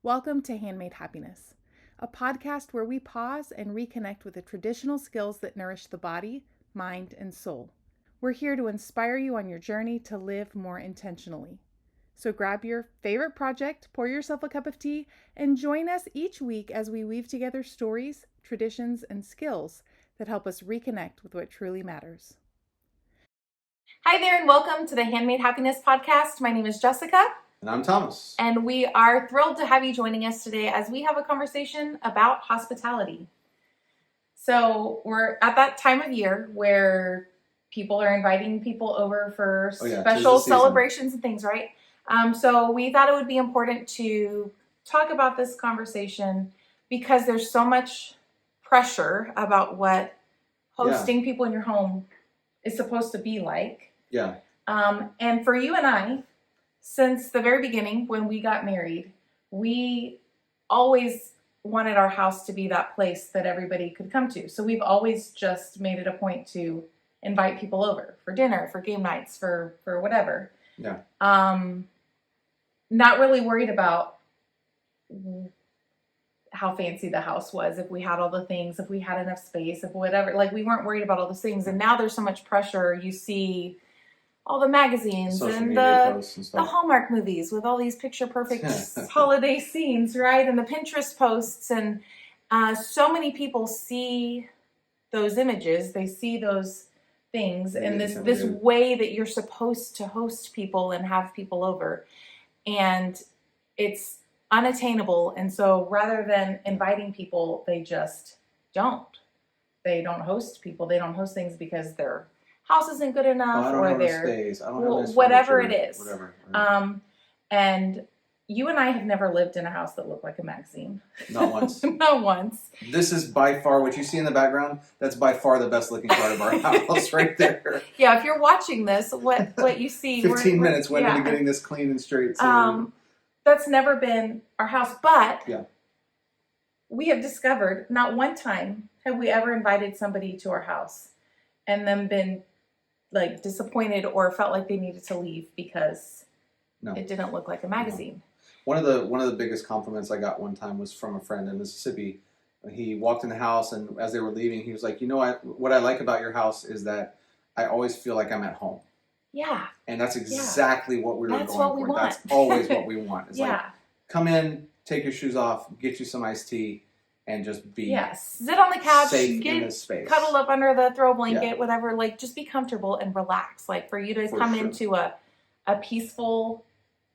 Welcome to Handmade Happiness, a podcast where we pause and reconnect with the traditional skills that nourish the body, mind, and soul. We're here to inspire you on your journey to live more intentionally. So grab your favorite project, pour yourself a cup of tea, and join us each week as we weave together stories, traditions, and skills that help us reconnect with what truly matters. Hi there, and welcome to the Handmade Happiness podcast. My name is Jessica. And I'm Thomas. And we are thrilled to have you joining us today as we have a conversation about hospitality. So we're at that time of year where people are inviting people over for special celebrations and things, right? So we thought it would be important to talk about this conversation because there's so much pressure about what hosting people in your home is supposed to be like. Yeah. And for you and I, since the very beginning, when we got married, we always wanted our house to be that place that everybody could come to. So we've always just made it a point to invite people over for dinner, for game nights, for whatever. Yeah. Not really worried about how fancy the house was, if we had all the things, if we had enough space, if whatever. Like, we weren't worried about all those things. And now there's so much pressure. You see all the magazines and the Hallmark movies with all these picture perfect holiday scenes, right? And the Pinterest posts, and so many people see those images, they see those things, and this way that you're supposed to host people and have people over, and it's unattainable. And so rather than inviting people, they just don't. They don't host people. They don't host things because they're house isn't good enough, or whatever it is. Right. And you and I have never lived in a house that looked like a magazine. Not once. Not once. This is by far, what you see in the background, that's by far the best looking part of our house right there. Yeah, if you're watching this, what you see. 15 minutes went into getting this clean and straight. So that's never been our house, but we have discovered not one time have we ever invited somebody to our house and then been like disappointed or felt like they needed to leave because it didn't look like a magazine. No. One of the biggest compliments I got one time was from a friend in Mississippi. He walked in the house, and as they were leaving, he was like, "You know, what I like about your house is that I always feel like I'm at home." Yeah. And that's exactly what we were going for. Want. That's always what we want. It's like, come in, take your shoes off, get you some iced tea, and just be sit on the couch, safe in this space. Cuddle up under the throw blanket, whatever. Like, just be comfortable and relax. Like, for you to come into a peaceful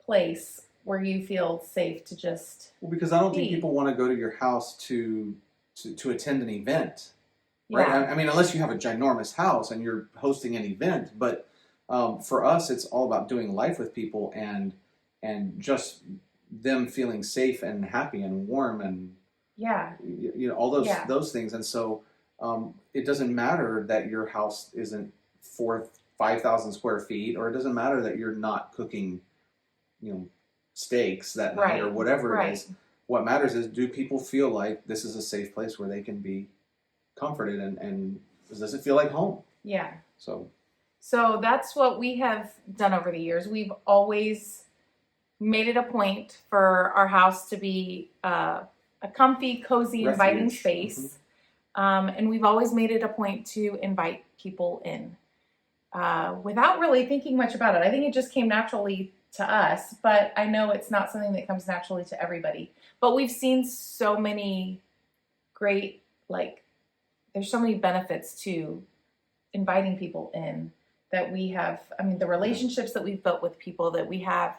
place where you feel safe to just because I don't think people want to go to your house to attend an event, right? I mean, unless you have a ginormous house and you're hosting an event. But for us, it's all about doing life with people and just them feeling safe and happy and warm and all those things. And so it doesn't matter that your house isn't 5,000 square feet, or it doesn't matter that you're not cooking, steaks that night or whatever it is. What matters is, do people feel like this is a safe place where they can be comforted, and does it feel like home? Yeah. So that's what we have done over the years. We've always made it a point for our house to be a comfy, cozy, inviting space. And we've always made it a point to invite people in without really thinking much about it. I think it just came naturally to us, but I know it's not something that comes naturally to everybody. But we've seen so many great, there's so many benefits to inviting people in that we have. I mean, the relationships that we've built with people, that we have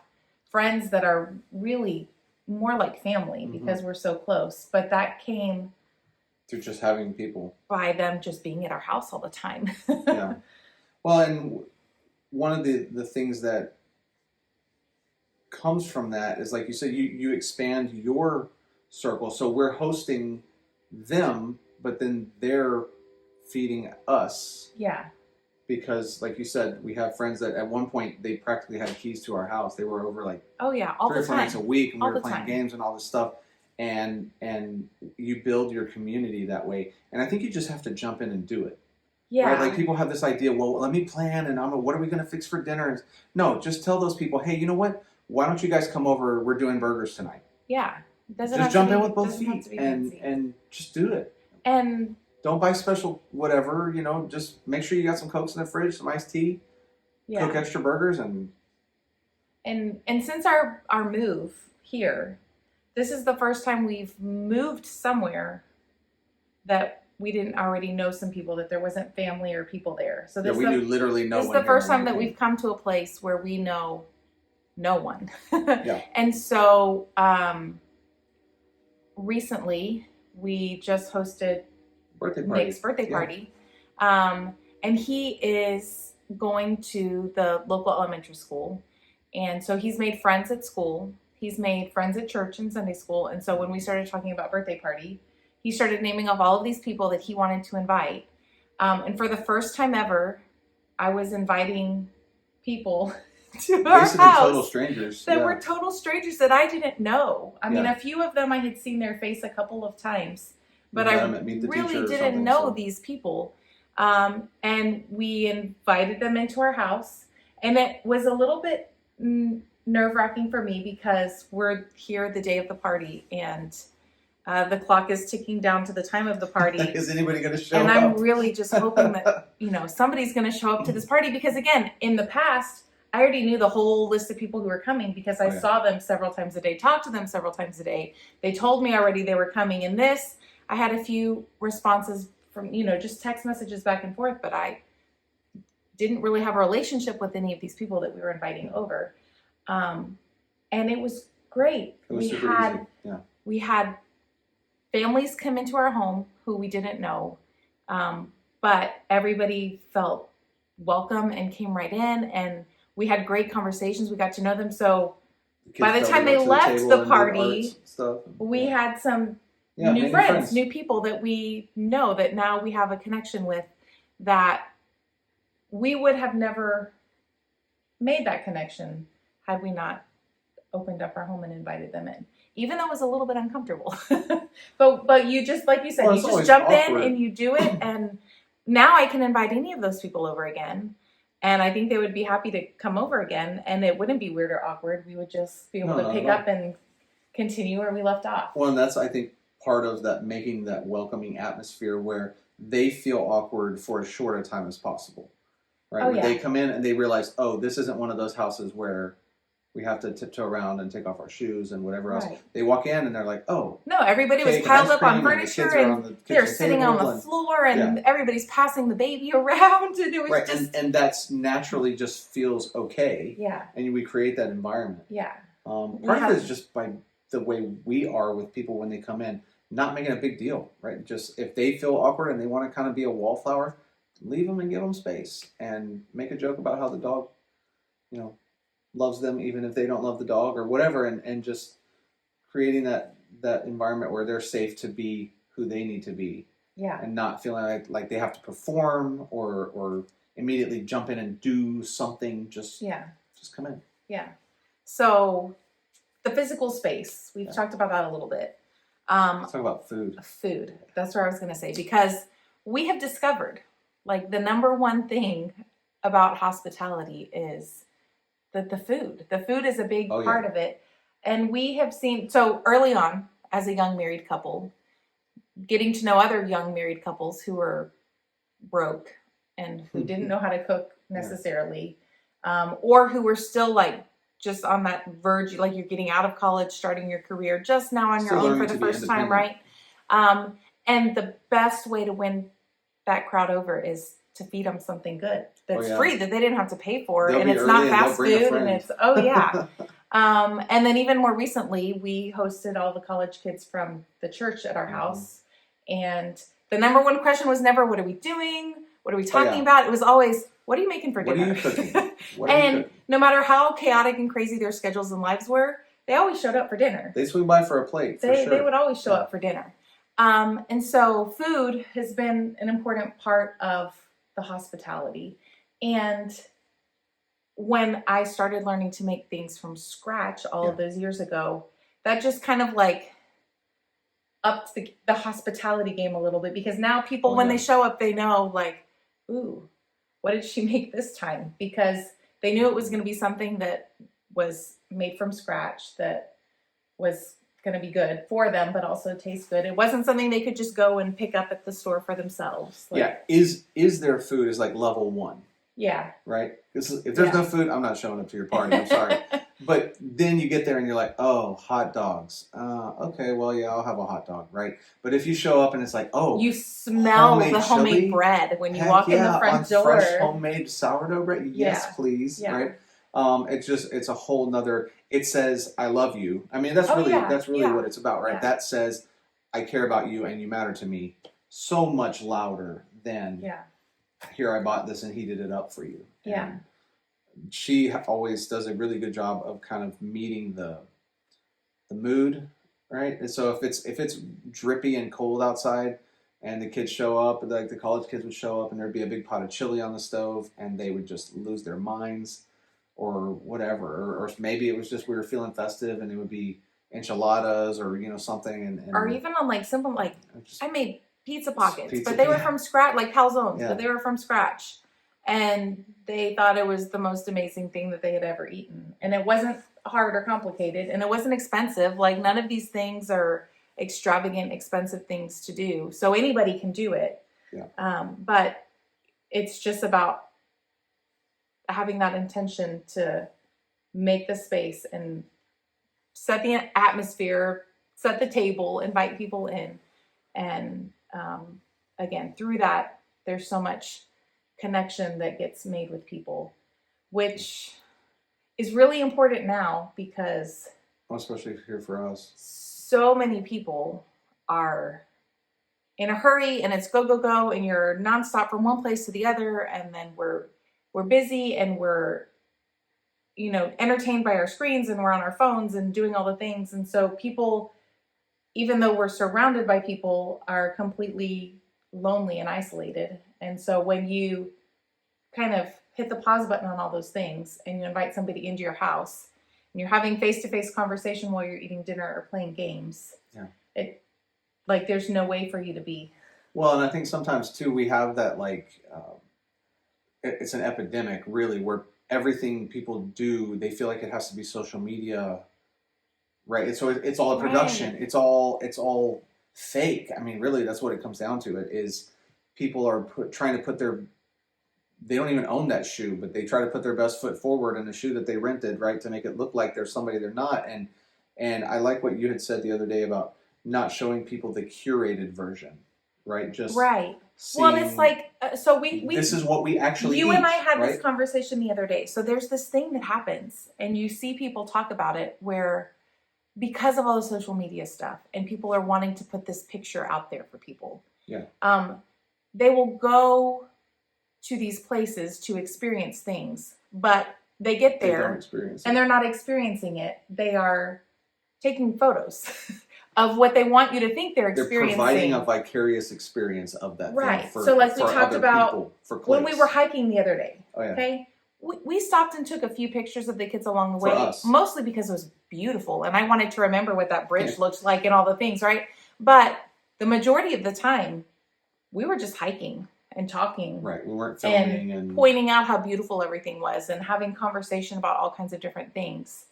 friends that are really more like family because we're so close, but that came through just having people, by them just being at our house all the time. Yeah. Well, and one of the things that comes from that is, like you said, you expand your circle. So we're hosting them, but then they're feeding us. Yeah. Because, like you said, we have friends that at one point they practically had keys to our house. They were over all 3 or 4 nights a week, and we were playing games and all this stuff. And you build your community that way. And I think you just have to jump in and do it. Yeah. Right? Like, people have this idea, well, let me plan, and what are we going to fix for dinner? No, just tell those people, hey, you know what? Why don't you guys come over? We're doing burgers tonight. Yeah. just jump in with both feet and just do it. And don't buy special whatever, just make sure you got some Cokes in the fridge, some iced tea, cook extra burgers, and since our move here, this is the first time we've moved somewhere that we didn't already know some people, that there wasn't family or people there. So we knew literally no one. This is the first time that we've come to a place where we know no one. Yeah. And so recently we just hosted Nick's birthday party. And he is going to the local elementary school. And so he's made friends at school. He's made friends at church and Sunday school. And so when we started talking about birthday party, he started naming off all of these people that he wanted to invite. And for the first time ever, I was inviting people to our house. Total strangers. That were total strangers that I didn't know. I mean, a few of them I had seen their face a couple of times, but I really didn't know these people. And we invited them into our house. And it was a little bit nerve-wracking for me because we're here the day of the party, and the clock is ticking down to the time of the party. Is anybody going to show up? And I'm really just hoping that, somebody's going to show up to this party, because again, in the past, I already knew the whole list of people who were coming because I saw them several times a day, talked to them several times a day. They told me already they were coming. And this, I had a few responses from, just text messages back and forth, but I didn't really have a relationship with any of these people that we were inviting over. And it was great. It was super easy. Yeah. We had families come into our home who we didn't know, but everybody felt welcome and came right in, and we had great conversations. We got to know them. So by the time they left the party, we had some new friends, new people that we know that now we have a connection with, that we would have never made that connection had we not opened up our home and invited them in. Even though it was a little bit uncomfortable. but you just, like you said, you just jump in and you do it. And now I can invite any of those people over again. And I think they would be happy to come over again. And it wouldn't be weird or awkward. We would just be able to pick up and continue where we left off. Well, and that's, I think, part of that, making that welcoming atmosphere where they feel awkward for as short a time as possible. Right? When they come in and they realize, this isn't one of those houses where we have to tiptoe around and take off our shoes and whatever else. They walk in and they're like, no, everybody was piled up on furniture and they're sitting on the floor and everybody's passing the baby around, and it was just... And that's naturally just feels okay. Yeah. And we create that environment. Yeah. Part of it is just by the way we are with people when they come in, not making a big deal, right? Just if they feel awkward and they want to kind of be a wallflower, leave them and give them space, and make a joke about how the dog, loves them even if they don't love the dog or whatever, and just creating that environment where they're safe to be who they need to be. Yeah. And not feeling like they have to perform or immediately jump in and do something. Just come in. Yeah. So the physical space, we've talked about that a little bit. Let's talk about food. Food. That's what I was going to say, because we have discovered, the number one thing about hospitality is the food. The food is a big part of it. And we have seen, so early on, as a young married couple, getting to know other young married couples who were broke and who didn't know how to cook necessarily, or who were still just on that verge, you're getting out of college, starting your career just now on your own for the first time, right? And the best way to win that crowd over is to feed them something good that's free, that they didn't have to pay for, and it's not fast food, and it's and then even more recently, we hosted all the college kids from the church at our house, and the number one question was never, what are we doing? What are we talking about? It was always, what are you making for dinner? What are you cooking? And no matter how chaotic and crazy their schedules and lives were, they always showed up for dinner. They swing by for a plate, for sure. They would always show up for dinner. And so food has been an important part of the hospitality. And when I started learning to make things from scratch all of those years ago, that just kind of upped the hospitality game a little bit, because now people, when they show up, they know ooh, what did she make this time? Because they knew it was going to be something that was made from scratch, that was going to be good for them, but also taste good. It wasn't something they could just go and pick up at the store for themselves. Like, is their food is like level 1. Yeah. Right? If there's no food, I'm not showing up to your party. I'm sorry. But then you get there and you're like, oh, hot dogs. Okay, well, yeah, I'll have a hot dog, right? But if you show up and it's like, oh, you smell the homemade chili, bread when you walk in the front door. Fresh homemade sourdough bread. Yes, please. Yeah. Right? It's a whole nother. It says, I love you. I mean, that's really what it's about, right? Yeah. That says, I care about you and you matter to me so much louder than, here, I bought this and heated it up for you. Yeah. And she always does a really good job of kind of meeting the mood, right? And so if it's drippy and cold outside and the kids show up, like the college kids would show up and there'd be a big pot of chili on the stove and they would just lose their minds or whatever. Or maybe it was just we were feeling festive and it would be enchiladas or, something. And or even on like simple, like I made pizza pockets, but they were from scratch, like calzones, but they were from scratch. And they thought it was the most amazing thing that they had ever eaten. And it wasn't hard or complicated, and it wasn't expensive. Like, none of these things are extravagant, expensive things to do. So anybody can do it. Yeah. But it's just about having that intention to make the space and set the atmosphere, set the table, invite people in. And again, through that, there's so much connection that gets made with people, which is really important now because, especially here for us, so many people are in a hurry and it's go, go, go, and you're nonstop from one place to the other, and then we're busy and we're entertained by our screens and we're on our phones and doing all the things. And so people, even though we're surrounded by people, are completely lonely and isolated. And so when you kind of hit the pause button on all those things and you invite somebody into your house and you're having face-to-face conversation while you're eating dinner or playing games, there's no way for you to be. Well, and I think sometimes too we have that it's an epidemic really where everything people do, they feel like it has to be social media, right? So it's all a production. Right. It's all fake. I mean, really, that's what it comes down to. It is people are trying to put they don't even own that shoe, but they try to put their best foot forward in a shoe that they rented, right, to make it look like they're somebody they're not. And I like what you had said the other day about not showing people the curated version, right? Just right. Well, it's like so we this is what we actually you eat, and I had right? this conversation the other day. So there's this thing that happens, and you see people talk about it where, because of all the social media stuff, and people are wanting to put this picture out there for people. Yeah. They will go to these places to experience things, but they get there and they're not experiencing it. They are taking photos of what they want you to think they're experiencing. They're providing a vicarious experience of that right. thing for, so like we for talked other about people, for when we were hiking the other day. Oh, yeah. Okay. We stopped and took a few pictures of the kids along the way, us. Mostly because it was beautiful and I wanted to remember what that bridge looks like and all the things, right? But the majority of the time, we were just hiking and talking. Right, we weren't filming and pointing out how beautiful everything was and having conversation about all kinds of different things.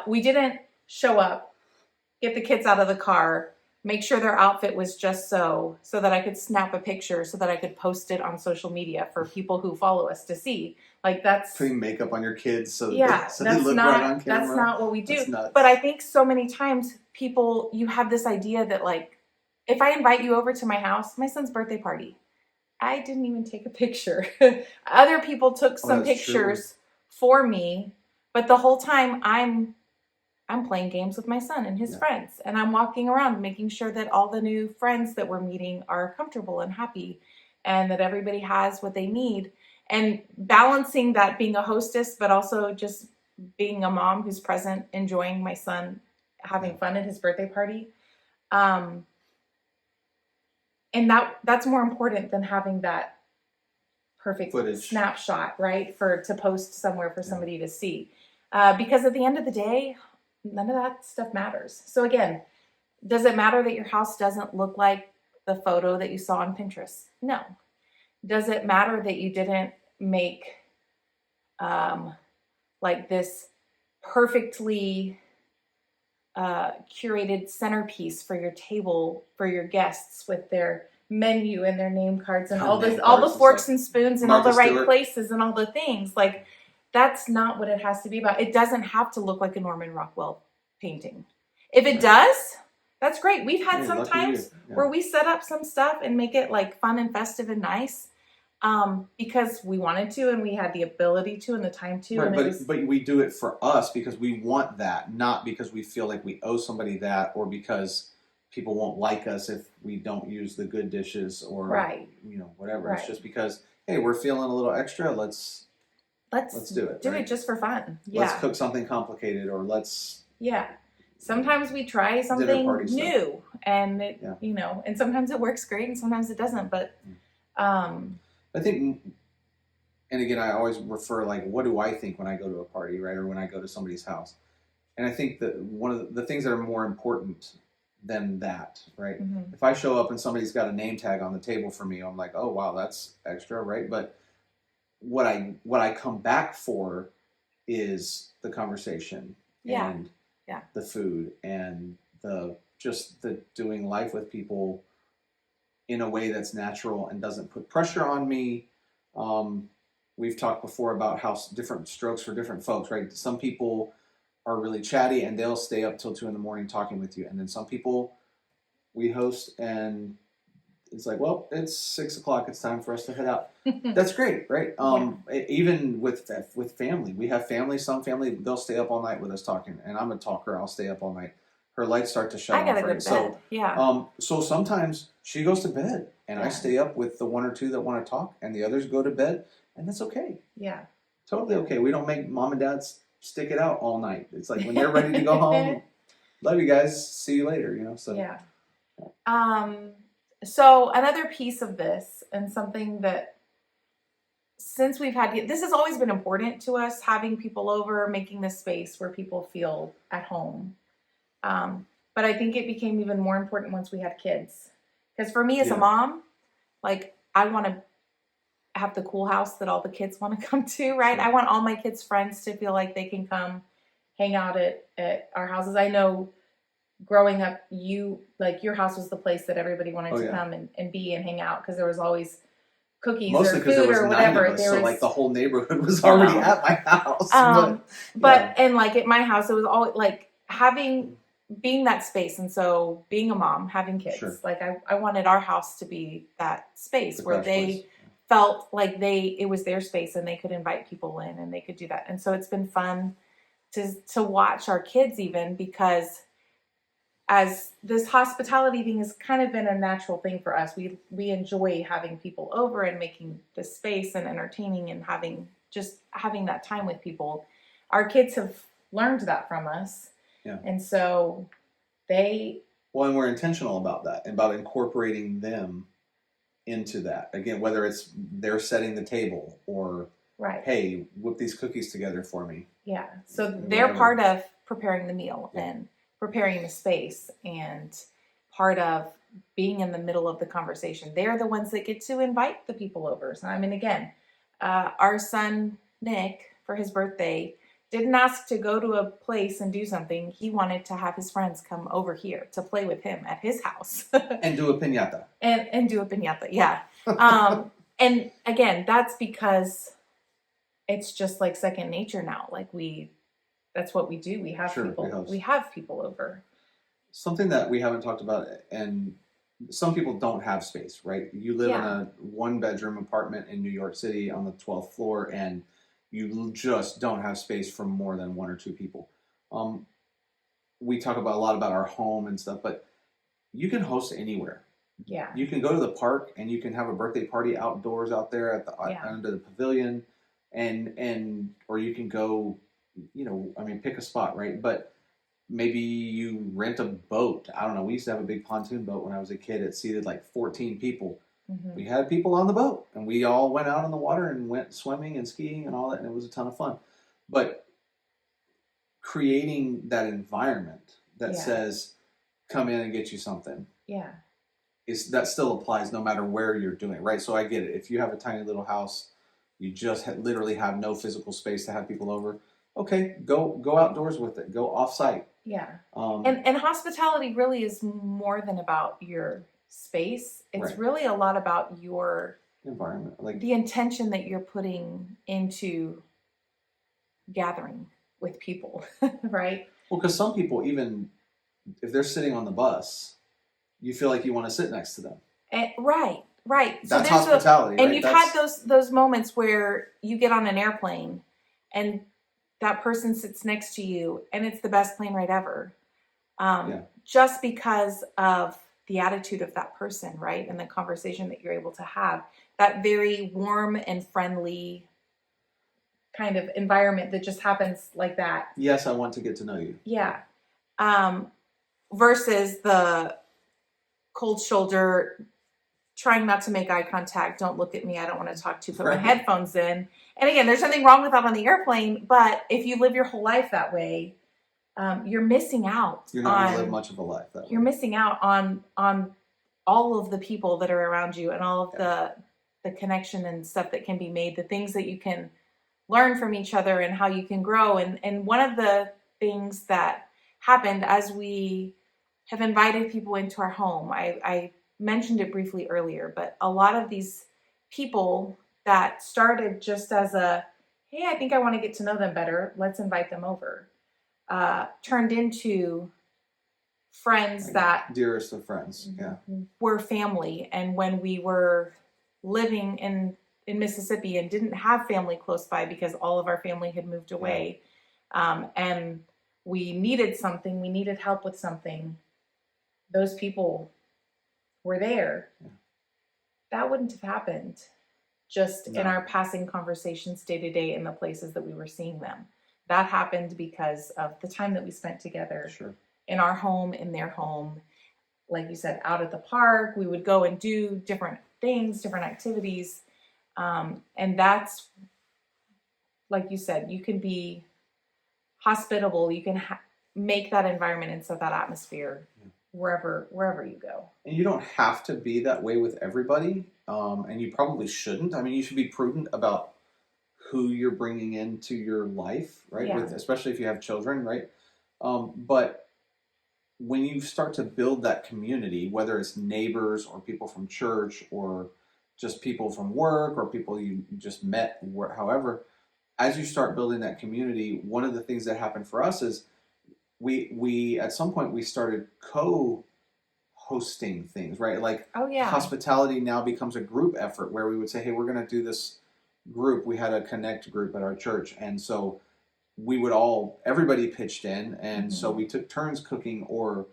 We didn't show up, get the kids out of the car, make sure their outfit was just so that I could snap a picture so that I could post it on social media for people who follow us to see. Like, that's putting makeup on your kids so they right look on camera. That's not what we do. But I think so many times you have this idea that, like, if I invite you over to my house, my son's birthday party, I didn't even take a picture. Other people took some pictures for me, but the whole time I'm playing games with my son and his friends, and I'm walking around making sure that all the new friends that we're meeting are comfortable and happy and that everybody has what they need, and balancing that being a hostess, but also just being a mom who's present, enjoying my son having fun at his birthday party. And that's more important than having that perfect footage snapshot, right? To post somewhere for somebody to see. Because at the end of the day, none of that stuff matters. So again, does it matter that your house doesn't look like the photo that you saw on Pinterest? No. Does it matter that you didn't make like this perfectly curated centerpiece for your table for your guests with their menu and their name cards and all the forks and spoons and all the right places and all the things. Like, that's not what it has to be about. It doesn't have to look like a Norman Rockwell painting. If it does, that's great. We've had sometimes where we set up some stuff and make it like fun and festive and nice, because we wanted to and we had the ability to and the time to. Right, but we do it for us because we want that, not because we feel like we owe somebody that, or because people won't like us if we don't use the good dishes or whatever. Right. It's just because, hey, we're feeling a little extra. Let's do it. Do it just for fun. Yeah. Let's cook something complicated, or let's. Yeah. Sometimes we try something new, and it, and sometimes it works great, and sometimes it doesn't. But I think, and again, I always refer like, what do I think when I go to a party, right, or when I go to somebody's house? And I think that one of the things that are more important than that, right? Mm-hmm. If I show up and somebody's got a name tag on the table for me, I'm like, oh wow, that's extra, right? But what I come back for is the conversation and the food and the doing life with people in a way that's natural and doesn't put pressure on me. We've talked before about how different strokes for different folks, right? Some people are really chatty and they'll stay up till 2 a.m. talking with you. And then some people we host and it's like, well, it's 6 o'clock. It's time for us to head out. That's great, right? Even with family, we have family. Some family, they'll stay up all night with us talking. And I'm a talker. I'll stay up all night. Her lights start to shut off. I gotta go to bed. So sometimes she goes to bed, and I stay up with the one or two that want to talk, and the others go to bed, and that's okay. Yeah, totally okay. We don't make mom and dad stick it out all night. It's like when they're ready to go home. Love you guys. See you later. So yeah. So another piece of this, and something that since we've had this has always been important to us, having people over, making this space where people feel at home. But I think it became even more important once we had kids. Because for me as a mom, like, I want to have the cool house that all the kids want to come to, right? Sure. I want all my kids' friends to feel like they can come hang out at our houses. I know growing up, your house was the place that everybody wanted to come and be and hang out, because there was always cookies mostly or food or whatever. So like the whole neighborhood was already at my house. And like at my house, it was always like being that space. And so being a mom, having kids, like I wanted our house to be that space where they felt like it was their space and they could invite people in and they could do that. And so it's been fun to watch our kids, even because as this hospitality thing has kind of been a natural thing for us. We enjoy having people over and making the space and entertaining and having that time with people. Our kids have learned that from us. Yeah. And so and we're intentional about that, and about incorporating them into that. Again, whether it's they're setting the table or, hey, whip these cookies together for me. Yeah. So they're part of preparing the meal and preparing the space and part of being in the middle of the conversation. They're the ones that get to invite the people over. So, I mean, again, our son, Nick, for his birthday, didn't ask to go to a place and do something. He wanted to have his friends come over here to play with him at his house. And do a piñata. And do a piñata, yeah. And again, that's because it's just like second nature now. Like that's what we do. We have we have people over. Something that we haven't talked about, and some people don't have space, right? You live in a 1-bedroom apartment in New York City on the 12th floor, and you just don't have space for more than 1 or 2 people. We talk a lot about our home and stuff, but you can host anywhere. Yeah. You can go to the park and you can have a birthday party outdoors out there at under the pavilion, or you can go, pick a spot, right? But maybe you rent a boat. I don't know. We used to have a big pontoon boat when I was a kid. It seated like 14 people. Mm-hmm. We had people on the boat, and we all went out in the water and went swimming and skiing and all that, and it was a ton of fun. But creating that environment that says, come in and get you something. Yeah. That still applies no matter where you're doing it, right? So I get it. If you have a tiny little house, you just literally have no physical space to have people over. Okay, go outdoors with it. Go off-site. Yeah. And hospitality really is more than about your space. It's really a lot about your environment, like the intention that you're putting into gathering with people, right? Well, because some people, even if they're sitting on the bus, you feel like you want to sit next to them. Right. That's hospitality, and you've had those moments where you get on an airplane and that person sits next to you and it's the best plane ride ever. Just because of the attitude of that person, right? And the conversation that you're able to have. That very warm and friendly kind of environment that just happens like that. Yes, I want to get to know you. Yeah. Versus the cold shoulder, trying not to make eye contact, don't look at me, I don't want to talk to you, put my headphones in. And again, there's nothing wrong with that on the airplane, but if you live your whole life that way, you're missing out. You're not going to live much of a life that way. You're missing out on all of the people that are around you and all of the connection and stuff that can be made, the things that you can learn from each other and how you can grow. And one of the things that happened as we have invited people into our home, I mentioned it briefly earlier, but a lot of these people that started just as a, hey, I think I want to get to know them better, let's invite them over, turned into friends that dearest of friends, were family. And when we were living in Mississippi and didn't have family close by because all of our family had moved away, and we needed something, we needed help with something, those people were there. That wouldn't have happened just in our passing conversations day to day in the places that we were seeing them. That happened because of the time that we spent together in our home, in their home. Like you said, out at the park, we would go and do different things, different activities. And that's, like you said, you can be hospitable. You can make that environment and set that atmosphere wherever you go. And you don't have to be that way with everybody. And you probably shouldn't. I mean, you should be prudent about who you're bringing into your life, right? Especially if you have children, right? But when you start to build that community, whether it's neighbors or people from church or just people from work or people you just met, however, as you start building that community, one of the things that happened for us is we at some point we started co-hosting things, right? Like hospitality now becomes a group effort where we would say, hey, we're going to do this group. We had a connect group at our church, and so we would everybody pitched in, and so we took turns cooking, or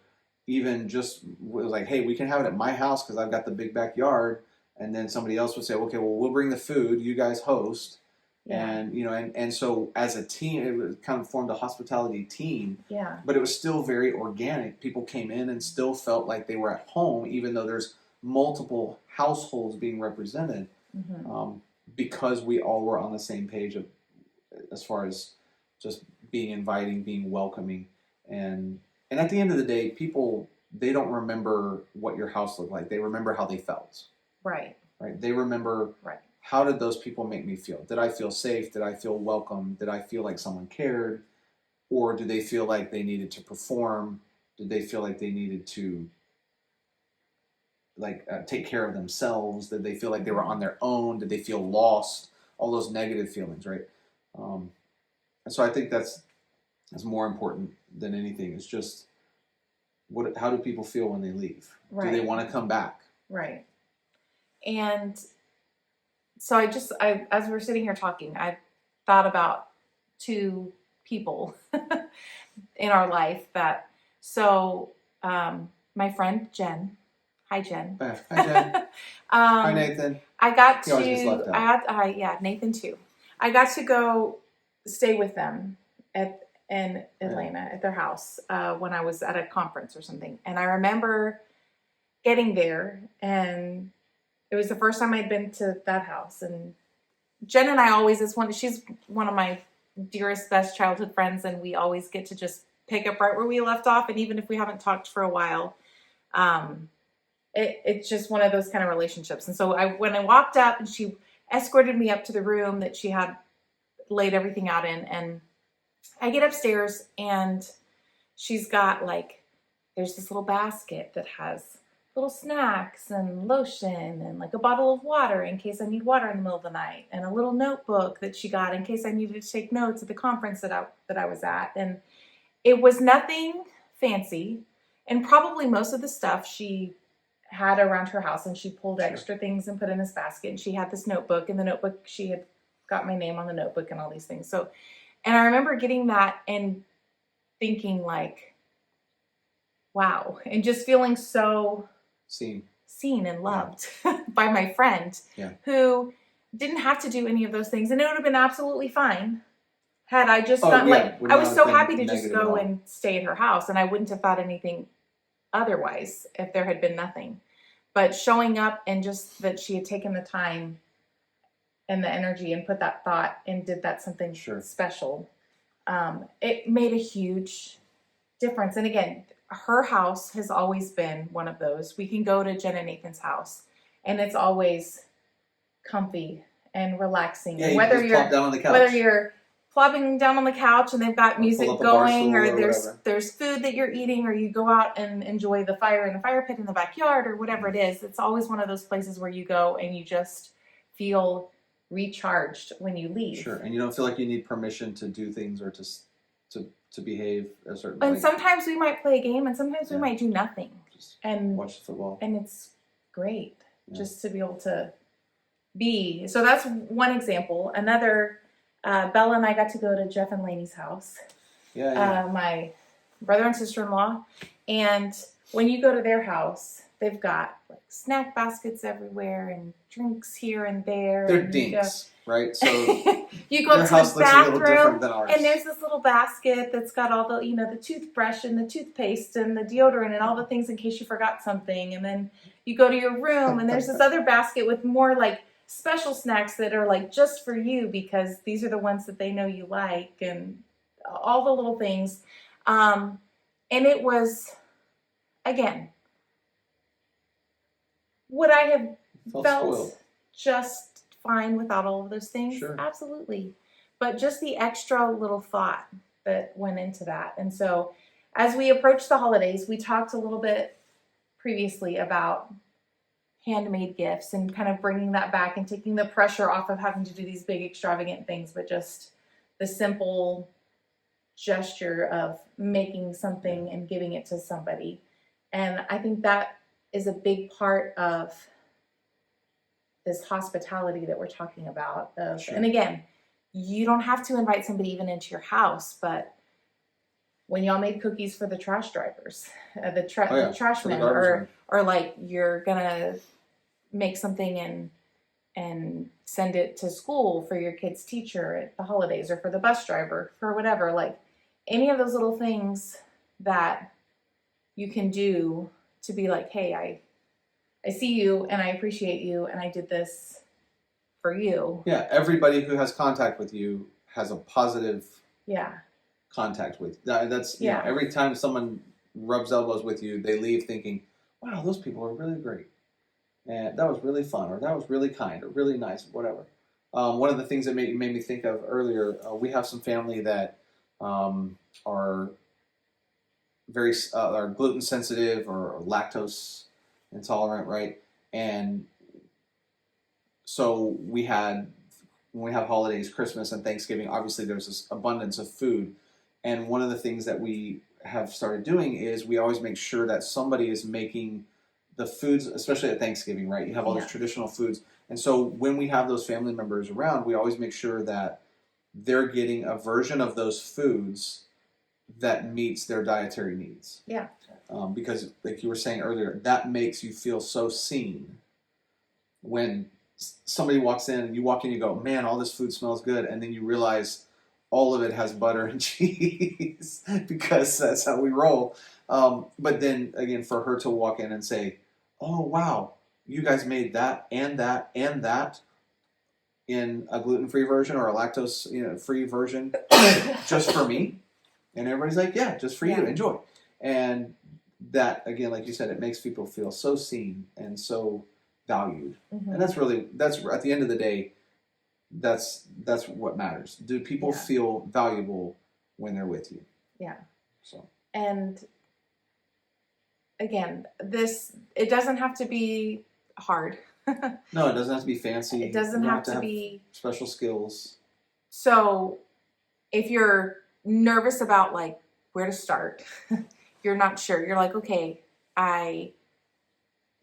even just was like, hey, we can have it at my house because I've got the big backyard, and then somebody else would say, okay, well, we'll bring the food, you guys host. And and so as a team, it was kind of formed a hospitality team. But it was still very organic. People came in and still felt like they were at home, even though there's multiple households being represented, because we all were on the same page as far as just being inviting, being welcoming, and at the end of the day, people, they don't remember what your house looked like. They remember how they felt. Right. They remember. How did those people make me feel? Did I feel safe? Did I feel welcome? Did I feel like someone cared? Or did they feel like they needed to perform? Did they feel like they needed to take care of themselves? Did they feel like they were on their own? Did they feel lost? All those negative feelings, right? And so I think that's more important than anything. It's just how do people feel when they leave? Do they want to come back? Right. And so I as we're sitting here talking, I thought about two people in our life my friend Jen. Hi, Jen. Hi, Jen. Hi, Nathan. Nathan too. I got to go stay with them in Atlanta at their house when I was at a conference or something. And I remember getting there, and it was the first time I'd been to that house. And Jen and I she's one of my dearest, best childhood friends, and we always get to just pick up right where we left off. And even if we haven't talked for a while, it's just one of those kind of relationships. And so when I walked up, and she escorted me up to the room that she had laid everything out in, and I get upstairs, and she's got like, there's this little basket that has little snacks and lotion and like a bottle of water in case I need water in the middle of the night, and a little notebook that she got in case I needed to take notes at the conference that I was at. And it was nothing fancy, and probably most of the stuff she had around her house, and she pulled extra things and put in this basket. And she had this notebook, and the notebook, she had got my name on the notebook and all these things. So, and I remember getting that and thinking like, wow, and just feeling so seen and loved by my friend who didn't have to do any of those things. And it would have been absolutely fine had I just done, I was so happy to just go and stay at her house, and I wouldn't have thought anything otherwise if there had been nothing. But showing up, and just that she had taken the time and the energy and put that thought and did that something special, it made a huge difference. And again, her house has always been one of those. We can go to Jen and Nathan's house, and it's always comfy and relaxing. Yeah, whether you're plopping down on the couch and they've got music going, or there's food that you're eating, or you go out and enjoy the fire in the fire pit in the backyard, or whatever it is, it's always one of those places where you go and you just feel recharged when you leave. Sure, and you don't feel like you need permission to do things or to behave a certain way. And sometimes we might play a game, and sometimes we might do nothing. Just and watch football. And it's great just to be able to be. So that's one example. Another, Bella and I got to go to Jeff and Lainey's house. My brother and sister-in-law. And when you go to their house, they've got like snack baskets everywhere and drinks here and there. They're dinks, right? So you go to the bathroom, and there's this little basket that's got all the, the toothbrush and the toothpaste and the deodorant and all the things in case you forgot something. And then you go to your room, and there's this other basket with more like special snacks that are like just for you, because these are the ones that they know you like, and all the little things. And it was, again, would I have felt just fine without all of those things? Sure. Absolutely. But just the extra little thought that went into that. And so as we approach the holidays, we talked a little bit previously about handmade gifts and kind of bringing that back and taking the pressure off of having to do these big extravagant things, but just the simple gesture of making something and giving it to somebody. And I think that is a big part of this hospitality that we're talking about. And again, you don't have to invite somebody even into your house, but when y'all made cookies for the trash drivers, the trash men, or like you're gonna make something and send it to school for your kid's teacher at the holidays, or for the bus driver, for whatever, like any of those little things that you can do to be like, hey, I see you and I appreciate you, and I did this for you. Yeah, everybody who has contact with you has a positive contact with. That's you know, every time someone rubs elbows with you, they leave thinking, wow, those people are really great. And that was really fun, or that was really kind, or really nice, whatever. One of the things that made me think of earlier, we have some family that are very are gluten sensitive or lactose intolerant, right? And so when we have holidays, Christmas and Thanksgiving, obviously there's this abundance of food. And one of the things that we have started doing is we always make sure that somebody is making the foods, especially at Thanksgiving, right? You have all those traditional foods. And so when we have those family members around, we always make sure that they're getting a version of those foods that meets their dietary needs. Yeah. Because like you were saying earlier, that makes you feel so seen. When somebody walks in and you walk in, you go, man, all this food smells good. And then you realize all of it has butter and cheese because that's how we roll. But then again, for her to walk in and say, oh, wow, you guys made that and that and that in a gluten-free version or a lactose-free version just for me. And everybody's like, yeah, just for you, enjoy. And that, again, like you said, it makes people feel so seen and so valued. Mm-hmm. And that's at the end of the day, that's what matters. Do people feel valuable when they're with you? Yeah. So. And again, it doesn't have to be hard. No, it doesn't have to be fancy. It doesn't have to be special skills. So if you're nervous about like where to start, you're not sure. You're like, okay, I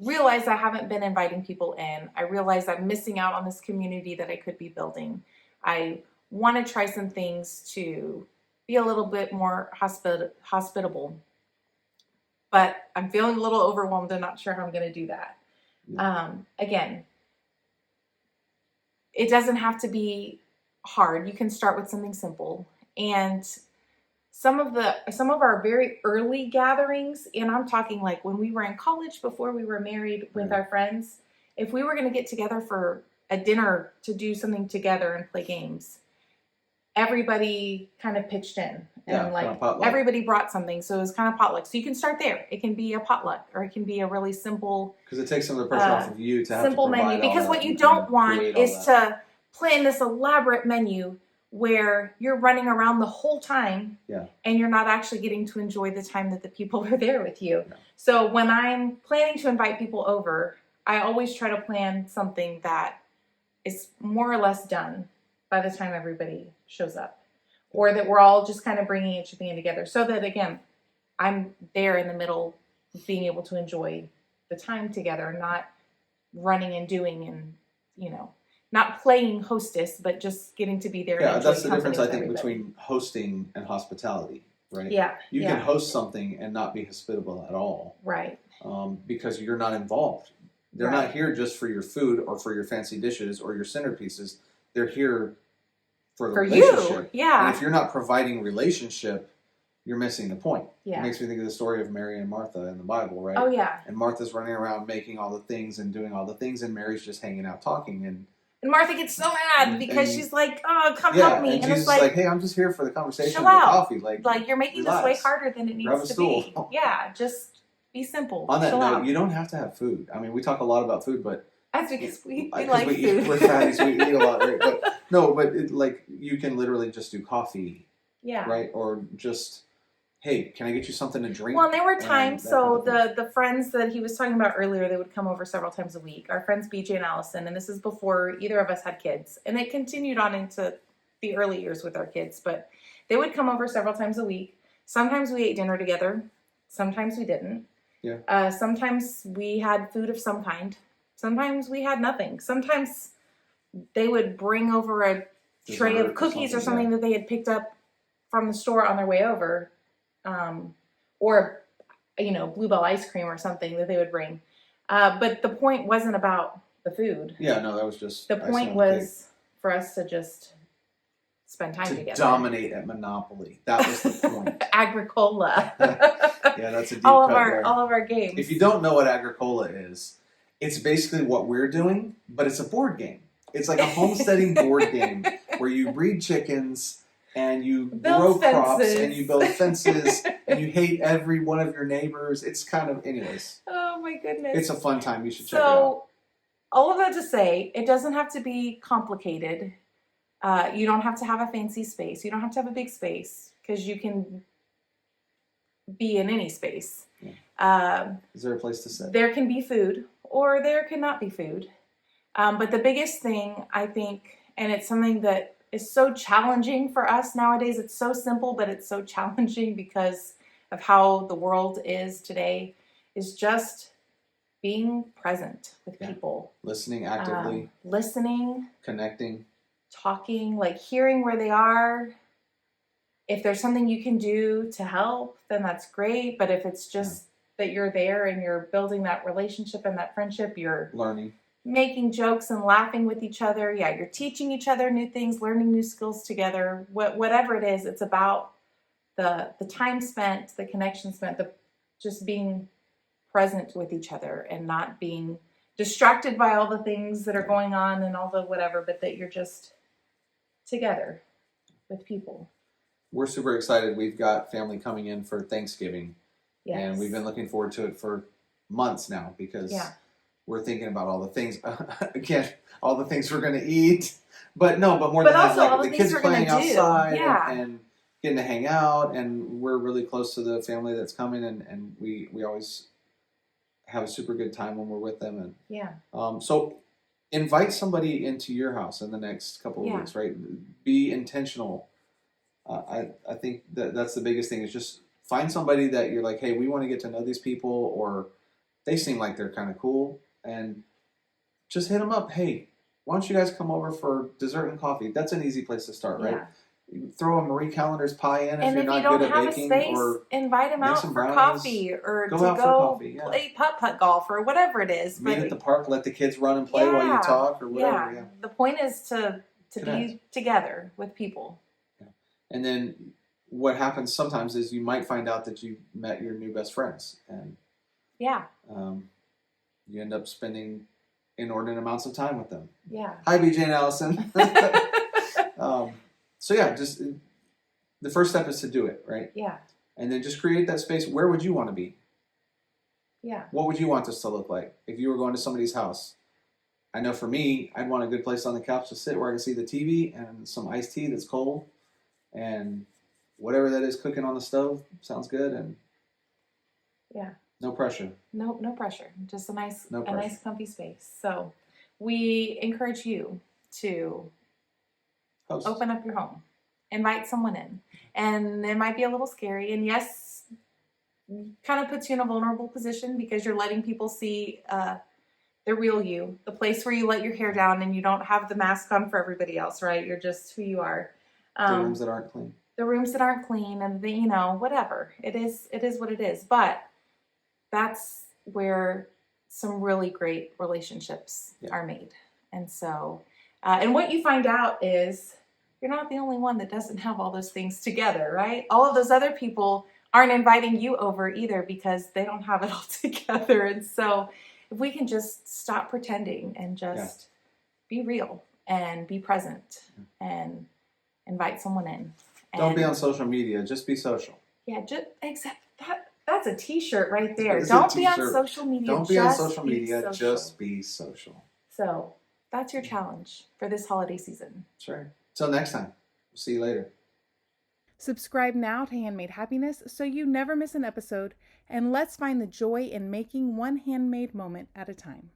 realize I haven't been inviting people in. I realize I'm missing out on this community that I could be building. I want to try some things to be a little bit more hospitable. But I'm feeling a little overwhelmed and not sure how I'm going to do that. Again, it doesn't have to be hard. You can start with something simple. And some of our very early gatherings, and I'm talking like when we were in college before we were married with our friends, if we were going to get together for a dinner to do something together and play games, everybody kind of pitched in. And like everybody brought something, so it was kind of potluck. So you can start there. It can be a potluck, or it can be a really simple. Because it takes some of the pressure off of you to have simple to provide menu. Because what you don't want is to plan this elaborate menu where you're running around the whole time, and you're not actually getting to enjoy the time that the people are there with you. Yeah. So when I'm planning to invite people over, I always try to plan something that is more or less done by the time everybody shows up. Or that we're all just kind of bringing everything in together, so that again, I'm there in the middle, being able to enjoy the time together, not running and doing, and not playing hostess, but just getting to be there. Yeah, that's the difference I think between hosting and hospitality, right? Yeah, you can host something and not be hospitable at all, right? Because you're not involved. They're not here just for your food or for your fancy dishes or your centerpieces. They're here for the relationship. You, yeah. And if you're not providing relationship, you're missing the point. Yeah. It makes me think of the story of Mary and Martha in the Bible, right? Oh, yeah. And Martha's running around making all the things and doing all the things, and Mary's just hanging out talking. And Martha gets so mad because she's like, "Oh, come help me!" And Jesus is like, "Hey, I'm just here for the conversation chill and the out. coffee. Like you're making this way harder than it needs to be. Yeah, just be simple." On that note, you don't have to have food. I mean, we talk a lot about food, but that's because we like food. We're fatties. We eat a lot, right? But you can literally just do coffee, right? Or just, hey, can I get you something to drink? Well, and there were times. So the friends that he was talking about earlier, they would come over several times a week. Our friends BJ and Allison, and this is before either of us had kids, and it continued on into the early years with our kids. But they would come over several times a week. Sometimes we ate dinner together. Sometimes we didn't. Yeah. Sometimes we had food of some kind. Sometimes we had nothing. Sometimes they would bring over a tray of cookies or something that they had picked up from the store on their way over, or Bluebell ice cream or something that they would bring. But the point wasn't about the food. Yeah, no, that was just the point was for us to just spend time together. Dominate at Monopoly. That was the point. Agricola. Yeah, that's a deep all of our games. If you don't know what Agricola is, it's basically what we're doing, but it's a board game. It's like a homesteading board game where you breed chickens and you grow crops and you build fences and you hate every one of your neighbors. It's kind of, anyways. Oh my goodness. It's a fun time. You should check it out. So, all of that to say, it doesn't have to be complicated. You don't have to have a fancy space. You don't have to have a big space because you can be in any space. Yeah. Is there a place to sit? There can be food or there cannot be food. But the biggest thing, I think, and it's something that is so challenging for us nowadays, it's so simple, but it's so challenging because of how the world is today, is just being present with people. Listening actively. Listening. Connecting. Talking, like hearing where they are. If there's something you can do to help, then that's great. But if it's just that you're there and you're building that relationship and that friendship, you're learning, making jokes and laughing with each other. Yeah, you're teaching each other new things, learning new skills together. Whatever it is, it's about the time spent, the connection spent, the just being present with each other and not being distracted by all the things that are going on and all the whatever, but that you're just together with people. We're super excited. We've got family coming in for Thanksgiving. Yes. And we've been looking forward to it for months now because we're thinking about all the things, again, all the things we're going to eat. But more than that, like the kids playing outside and getting to hang out, and we're really close to the family that's coming, and we always have a super good time when we're with them. And yeah. So invite somebody into your house in the next couple of weeks, right? Be intentional. I think that's the biggest thing, is just find somebody that you're like, hey, we want to get to know these people, or they seem like they're kind of cool, and just hit them up. Hey, why don't you guys come over for dessert and coffee? That's an easy place to start, right? Yeah. You throw a Marie Callender's pie in And if you're not good at baking, space, or invite them out for coffee, or go to out for coffee, play putt-putt golf, or whatever it is. Meet at the park, let the kids run and play while you talk, or whatever. Yeah. The point is to be together with people. Yeah. And then what happens sometimes is you might find out that you met your new best friends, and you end up spending inordinate amounts of time with them. Yeah. Hi, BJ and Allison. So yeah, just the first step is to do it, right? Yeah. And then just create that space. Where would you want to be? Yeah. What would you want this to look like if you were going to somebody's house? I know for me, I'd want a good place on the couch to sit where I can see the TV and some iced tea that's cold, and whatever that is cooking on the stove sounds good, and no pressure. No pressure. Just a nice comfy space. So we encourage you to open up your home, invite someone in, and it might be a little scary, and yes, kind of puts you in a vulnerable position, because you're letting people see the real you, the place where you let your hair down and you don't have the mask on for everybody else, right? You're just who you are. The rooms that aren't clean. The rooms that aren't clean, and whatever. It is what it is. But that's where some really great relationships are made. And so, and what you find out is you're not the only one that doesn't have all those things together, right? All of those other people aren't inviting you over either, because they don't have it all together. And so if we can just stop pretending and just be real and be present and invite someone in. Don't be on social media. Just be social. Yeah, that's a t-shirt right there. Don't be on social media. Don't be on social media. Just be social. So that's your challenge for this holiday season. Sure. Till next time. We'll see you later. Subscribe now to Handmade Happiness so you never miss an episode, and let's find the joy in making one handmade moment at a time.